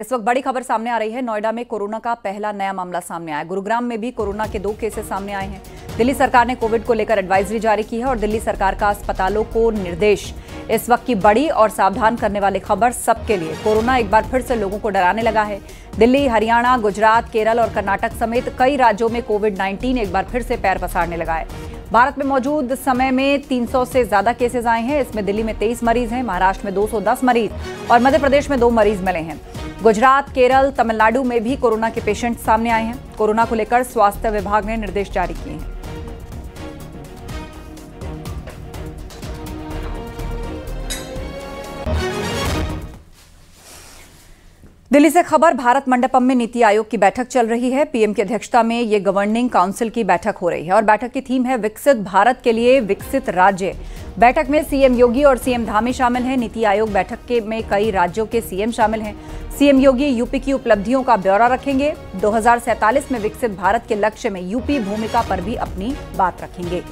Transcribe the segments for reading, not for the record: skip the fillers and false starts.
इस वक्त बड़ी खबर सामने आ रही है। नोएडा में कोरोना का पहला नया मामला सामने आया। गुरुग्राम में भी कोरोना के 2 केसेस सामने आए हैं। दिल्ली सरकार ने कोविड को लेकर एडवाइजरी जारी की है और दिल्ली सरकार का अस्पतालों को निर्देश। इस वक्त की बड़ी और सावधान करने वाली खबर सबके लिए। कोरोना एक बार फिर से लोगों को डराने लगा है। दिल्ली, हरियाणा, गुजरात, केरल और कर्नाटक समेत कई राज्यों में कोविड-19 एक बार फिर से पैर पसारने लगा है। भारत में मौजूद समय में 300 से ज्यादा केसेस आए हैं। इसमें दिल्ली में 23 मरीज हैं, महाराष्ट्र में 210 मरीज और मध्य प्रदेश में 2 मरीज मिले हैं। गुजरात, केरल, तमिलनाडु में भी कोरोना के पेशेंट सामने आए हैं। कोरोना को लेकर स्वास्थ्य विभाग ने निर्देश जारी किए हैं। दिल्ली से खबर, भारत मंडपम में नीति आयोग की बैठक चल रही है। पीएम की अध्यक्षता में ये गवर्निंग काउंसिल की बैठक हो रही है और बैठक की थीम है विकसित भारत के लिए विकसित राज्य। बैठक में सीएम योगी और सीएम धामी शामिल हैं। नीति आयोग बैठक में कई राज्यों के सीएम शामिल हैं। सीएम योगी यूपी की उपलब्धियों का ब्यौरा रखेंगे। 2047 में विकसित भारत के लक्ष्य में यूपी भूमिका पर भी अपनी बात रखेंगे।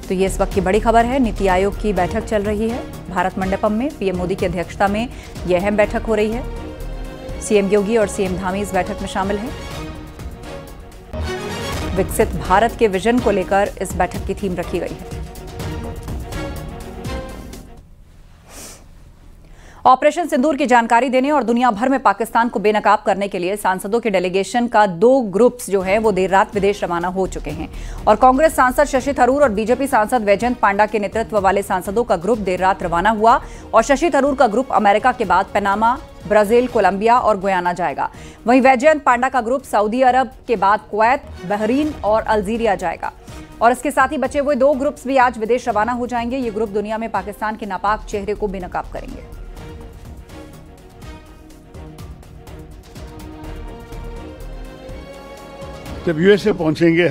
तो ये इस वक्त की बड़ी खबर है। नीति आयोग की बैठक चल रही है भारत मंडपम में। पीएम मोदी की अध्यक्षता में यह अहम बैठक हो रही है। सीएम योगी और सीएम धामी इस बैठक में शामिल हैं। विकसित भारत के विजन को लेकर इस बैठक की थीम रखी गई है। ऑपरेशन सिंदूर की जानकारी देने और दुनिया भर में पाकिस्तान को बेनकाब करने के लिए सांसदों के डेलीगेशन का 2 ग्रुप्स जो है वो देर रात विदेश रवाना हो चुके हैं और कांग्रेस सांसद शशि थरूर और बीजेपी सांसद वैजयंत पांडा के नेतृत्व वाले सांसदों का ग्रुप देर रात रवाना हुआ और शशि थरूर का ग्रुप अमेरिका के बाद पनामा, ब्राजील, कोलंबिया और गुयाना जाएगा। वहीं वैजयंत पांडा का ग्रुप सऊदी अरब के बाद कुवैत, बहरीन और अल्जीरिया जाएगा और इसके साथ ही बचे हुए 2 ग्रुप्स भी आज विदेश रवाना हो जाएंगे। ये ग्रुप दुनिया में पाकिस्तान के नापाक चेहरे को बेनकाब करेंगे। जब यूएसए पहुंचेंगे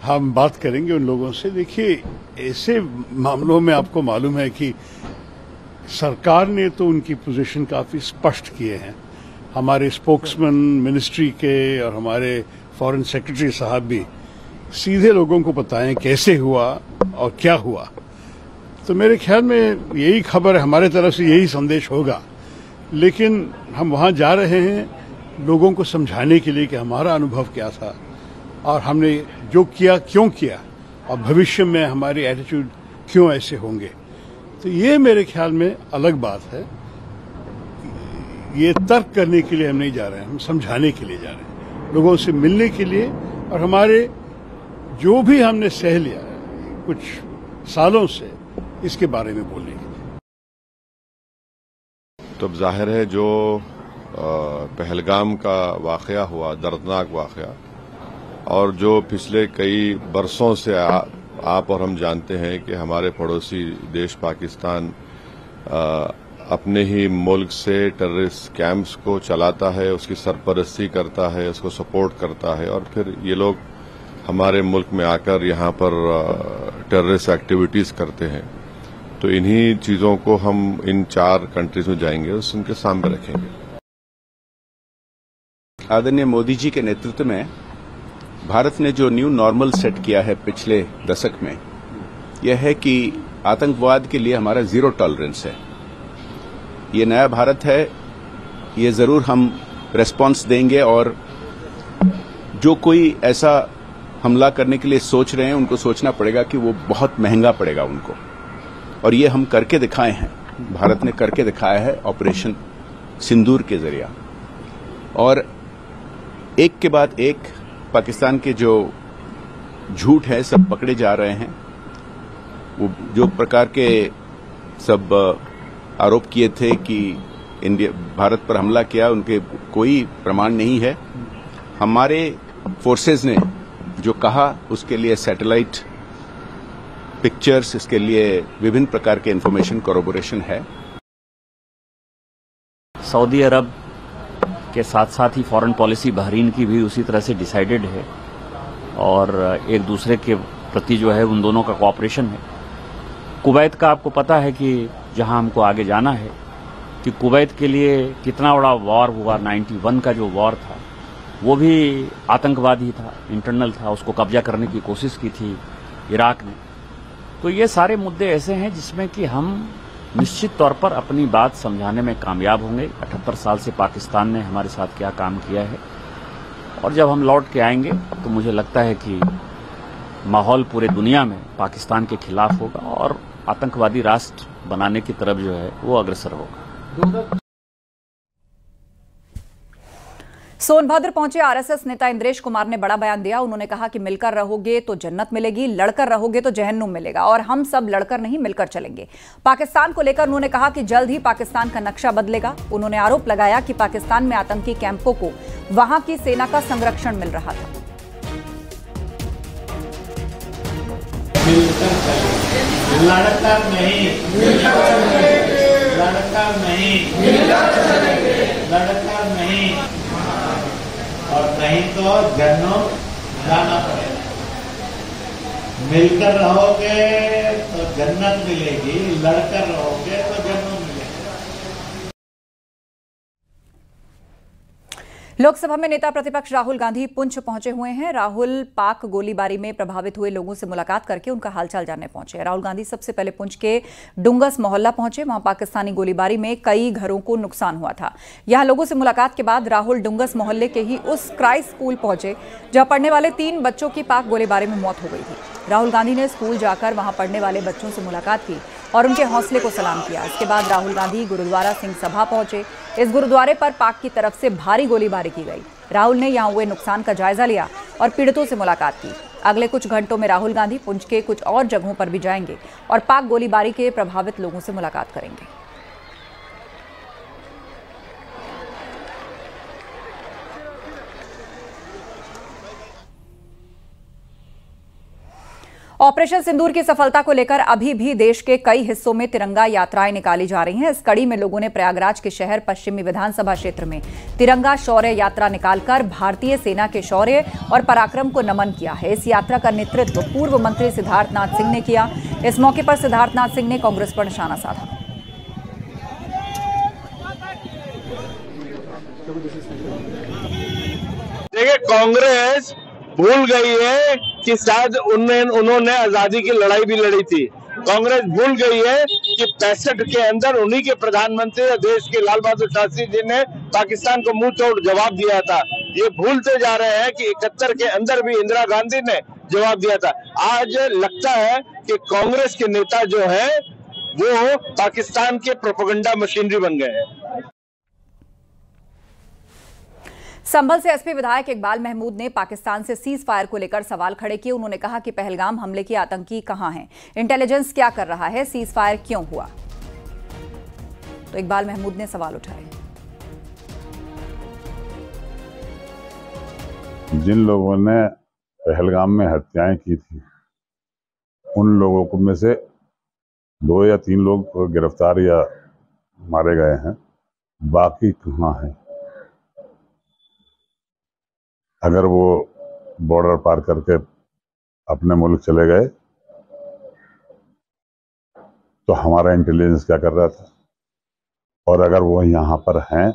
हम बात करेंगे उन लोगों से। देखिए, ऐसे मामलों में आपको मालूम है कि सरकार ने तो उनकी पोजीशन काफी स्पष्ट किए हैं। हमारे स्पोक्समैन मिनिस्ट्री के और हमारे फॉरेन सेक्रेटरी साहब भी सीधे लोगों को बताएं कैसे हुआ और क्या हुआ। तो मेरे ख्याल में यही खबर, हमारे तरफ से यही संदेश होगा। लेकिन हम वहां जा रहे हैं लोगों को समझाने के लिए कि हमारा अनुभव क्या था और हमने जो किया क्यों किया और भविष्य में हमारी एटीट्यूड क्यों ऐसे होंगे। तो ये मेरे ख्याल में अलग बात है। ये तर्क करने के लिए हम नहीं जा रहे हैं, हम समझाने के लिए जा रहे हैं, लोगों से मिलने के लिए और हमारे जो भी हमने सह लिया है कुछ सालों से इसके बारे में बोलने के लिए। तो जाहिर है जो पहलगाम का वाकया हुआ, दर्दनाक वाकया, और जो पिछले कई बरसों से आप और हम जानते हैं कि हमारे पड़ोसी देश पाकिस्तान अपने ही मुल्क से टेररिस्ट कैंप्स को चलाता है, उसकी सरपरस्ती करता है, उसको सपोर्ट करता है और फिर ये लोग हमारे मुल्क में आकर यहाँ पर टेररिस्ट एक्टिविटीज करते हैं। तो इन्हीं चीजों को हम इन 4 कंट्रीज में जाएंगे और उनके सामने रखेंगे। आदरणीय मोदी जी के नेतृत्व में भारत ने जो न्यू नॉर्मल सेट किया है पिछले दशक में, यह है कि आतंकवाद के लिए हमारा 0 टॉलरेंस है। ये नया भारत है, ये जरूर हम रेस्पॉन्स देंगे और जो कोई ऐसा हमला करने के लिए सोच रहे हैं उनको सोचना पड़ेगा कि वो बहुत महंगा पड़ेगा उनको, और ये हम करके दिखाए हैं। भारत ने करके दिखाया है ऑपरेशन सिंदूर के जरिए। और एक के बाद एक पाकिस्तान के जो झूठ है सब पकड़े जा रहे हैं। वो जो प्रकार के सब आरोप किए थे कि भारत पर हमला किया, उनके कोई प्रमाण नहीं है। हमारे फोर्सेज ने जो कहा उसके लिए सैटेलाइट पिक्चर्स, इसके लिए विभिन्न प्रकार के इंफॉर्मेशन कोरोबोरेशन है। सऊदी अरब के साथ साथ ही फॉरेन पॉलिसी बहरीन की भी उसी तरह से डिसाइडेड है और एक दूसरे के प्रति जो है उन दोनों का कोऑपरेशन है। कुवैत का आपको पता है कि जहां हमको आगे जाना है कि कुवैत के लिए कितना बड़ा वॉर हुआ। 91 का जो वॉर था वो भी आतंकवादी था, इंटरनल था, उसको कब्जा करने की कोशिश की थी इराक ने। तो ये सारे मुद्दे ऐसे हैं जिसमें कि हम निश्चित तौर पर अपनी बात समझाने में कामयाब होंगे। 78 साल से पाकिस्तान ने हमारे साथ क्या काम किया है, और जब हम लौट के आएंगे तो मुझे लगता है कि माहौल पूरे दुनिया में पाकिस्तान के खिलाफ होगा और आतंकवादी राष्ट्र बनाने की तरफ जो है वो अग्रसर होगा। सोनभद्र पहुंचे आरएसएस नेता इंद्रेश कुमार ने बड़ा बयान दिया। उन्होंने कहा कि मिलकर रहोगे तो जन्नत मिलेगी, लड़कर रहोगे तो जहन्नुम मिलेगा, और हम सब लड़कर नहीं मिलकर चलेंगे। पाकिस्तान को लेकर उन्होंने कहा कि जल्द ही पाकिस्तान का नक्शा बदलेगा। उन्होंने आरोप लगाया कि पाकिस्तान में आतंकी कैंपों को वहां की सेना का संरक्षण मिल रहा था। लड़कर नहीं, लड़कर नहीं, लड़कर नहीं, और नहीं तो जन्नत जाना पड़ेगा। मिलकर रहोगे तो जन्नत मिलेगी, लड़कर रहोगे तो जन्नत मिलेगी। लोकसभा में नेता प्रतिपक्ष राहुल गांधी पुंछ पहुंचे हुए हैं। राहुल पाक गोलीबारी में प्रभावित हुए लोगों से मुलाकात करके उनका हालचाल जानने पहुंचे। राहुल गांधी सबसे पहले पुंछ के डुंगस मोहल्ला पहुंचे। वहां पाकिस्तानी गोलीबारी में कई घरों को नुकसान हुआ था। यहां लोगों से मुलाकात के बाद राहुल डुंगस मोहल्ले के ही उस क्राइस्ट स्कूल पहुंचे जहां पढ़ने वाले 3 बच्चों की पाक गोलीबारी में मौत हो गई थी। राहुल गांधी ने स्कूल जाकर वहां पढ़ने वाले बच्चों से मुलाकात की और उनके हौसले को सलाम किया। इसके बाद राहुल गांधी गुरुद्वारा सिंह सभा पहुंचे। इस गुरुद्वारे पर पाक की तरफ से भारी गोलीबारी की गई। राहुल ने यहां हुए नुकसान का जायजा लिया और पीड़ितों से मुलाकात की। अगले कुछ घंटों में राहुल गांधी पुंछ के कुछ और जगहों पर भी जाएंगे और पाक गोलीबारी के प्रभावित लोगों से मुलाकात करेंगे। ऑपरेशन सिंदूर की सफलता को लेकर अभी भी देश के कई हिस्सों में तिरंगा यात्राएं निकाली जा रही हैं। इस कड़ी में लोगों ने प्रयागराज के शहर पश्चिमी विधानसभा क्षेत्र में तिरंगा शौर्य यात्रा निकालकर भारतीय सेना के शौर्य और पराक्रम को नमन किया है। इस यात्रा का नेतृत्व पूर्व मंत्री सिद्धार्थनाथ सिंह ने किया। इस मौके पर सिद्धार्थनाथ सिंह ने कांग्रेस पर निशाना साधा। देखिए, कांग्रेस भूल गई है कि शायद उन्होंने आजादी की लड़ाई भी लड़ी थी। कांग्रेस भूल गई है कि 65 के अंदर उन्हीं के प्रधानमंत्री देश के लाल बहादुर शास्त्री जी ने पाकिस्तान को मुंह तोड़ जवाब दिया था। ये भूलते जा रहे हैं कि 71 के अंदर भी इंदिरा गांधी ने जवाब दिया था। आज लगता है कि कांग्रेस के नेता जो है वो पाकिस्तान के प्रोपेगेंडा मशीनरी बन गए हैं। संभल से एसपी विधायक इकबाल महमूद ने पाकिस्तान से सीज फायर को लेकर सवाल खड़े किए। उन्होंने कहा कि पहलगाम हमले के आतंकी कहां हैं, इंटेलिजेंस क्या कर रहा है, सीज फायर क्यों हुआ। तो इकबाल महमूद ने सवाल उठाए। जिन लोगों ने पहलगाम में हत्याएं की थी उन लोगों को में से 2 या 3 लोग गिरफ्तार या मारे गए हैं, बाकी कहां हैं। अगर वो बॉर्डर पार करके अपने मुल्क चले गए तो हमारा इंटेलिजेंस क्या कर रहा था, और अगर वो यहाँ पर हैं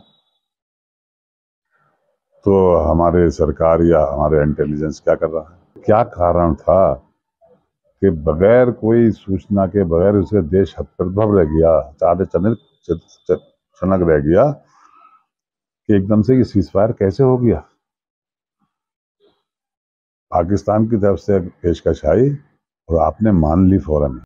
तो हमारे सरकार या हमारे इंटेलिजेंस क्या कर रहा है। क्या कारण था कि बगैर कोई सूचना के, बगैर उसे देश हतप्रभ रह गया, चारे चनक रह गया कि एकदम से ये सीजफायर कैसे हो गया। पाकिस्तान की तरफ से पेशकश आई और आपने मान ली फौरन।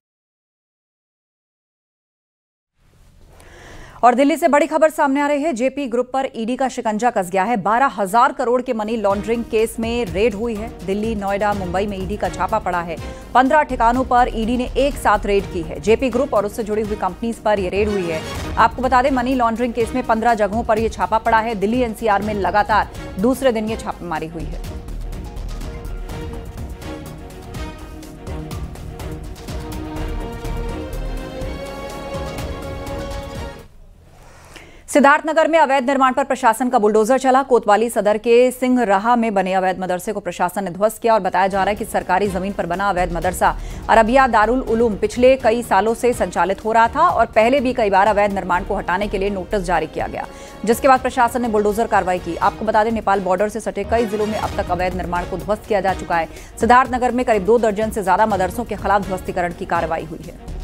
और दिल्ली से बड़ी खबर सामने आ रही है। जेपी ग्रुप पर ईडी का शिकंजा कस गया है। 12,000 करोड़ के मनी लॉन्ड्रिंग केस में रेड हुई है। दिल्ली, नोएडा, मुंबई में ईडी का छापा पड़ा है। 15 ठिकानों पर ईडी ने एक साथ रेड की है। जेपी ग्रुप और उससे जुड़ी हुई कंपनीज पर यह रेड हुई है। आपको बता दें, मनी लॉन्ड्रिंग केस में 15 जगहों पर यह छापा पड़ा है। दिल्ली एनसीआर में लगातार दूसरे दिन यह छापेमारी हुई है। सिद्धार्थनगर में अवैध निर्माण पर प्रशासन का बुलडोजर चला। कोतवाली सदर के सिंहराहा में बने अवैध मदरसे को प्रशासन ने ध्वस्त किया और बताया जा रहा है कि सरकारी जमीन पर बना अवैध मदरसा अरबिया दारुल उलूम पिछले कई सालों से संचालित हो रहा था और पहले भी कई बार अवैध निर्माण को हटाने के लिए नोटिस जारी किया गया, जिसके बाद प्रशासन ने बुलडोजर कार्रवाई की। आपको बता दें, नेपाल बॉर्डर से सटे कई जिलों में अब तक अवैध निर्माण को ध्वस्त किया जा चुका है। सिद्धार्थनगर में करीब 2 दर्जन से ज्यादा मदरसों के खिलाफ ध्वस्तीकरण की कार्रवाई हुई है।